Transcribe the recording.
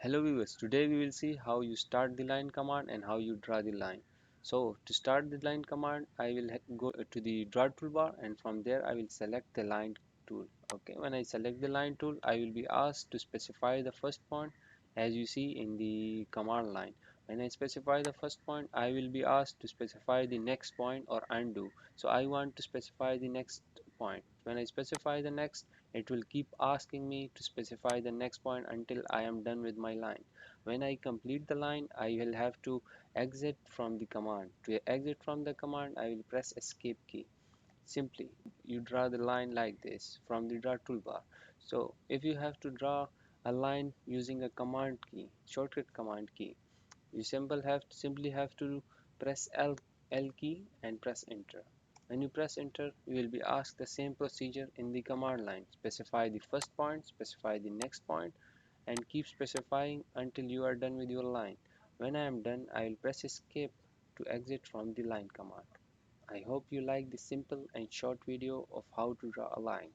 Hello viewers, today we will see how you start the line command and how you draw the line. So to start the line command, I will go to the draw toolbar and from there I will select the line tool. Okay, when I select the line tool, I will be asked to specify the first point as you see in the command line. When I specify the first point, I will be asked to specify the next point or undo. So I want to specify the next point. When I specify the next, it will keep asking me to specify the next point until I am done with my line. When I complete the line, I will have to exit from the command. To exit from the command, I will press escape key. Simply, you draw the line like this from the draw toolbar. So if you have to draw a line using a command key, shortcut command key, you simply have to press L key and press enter. When you press enter, you will be asked the same procedure in the command line. Specify the first point, specify the next point, and keep specifying until you are done with your line. When I am done, I will press escape to exit from the line command. I hope you like this simple and short video of how to draw a line.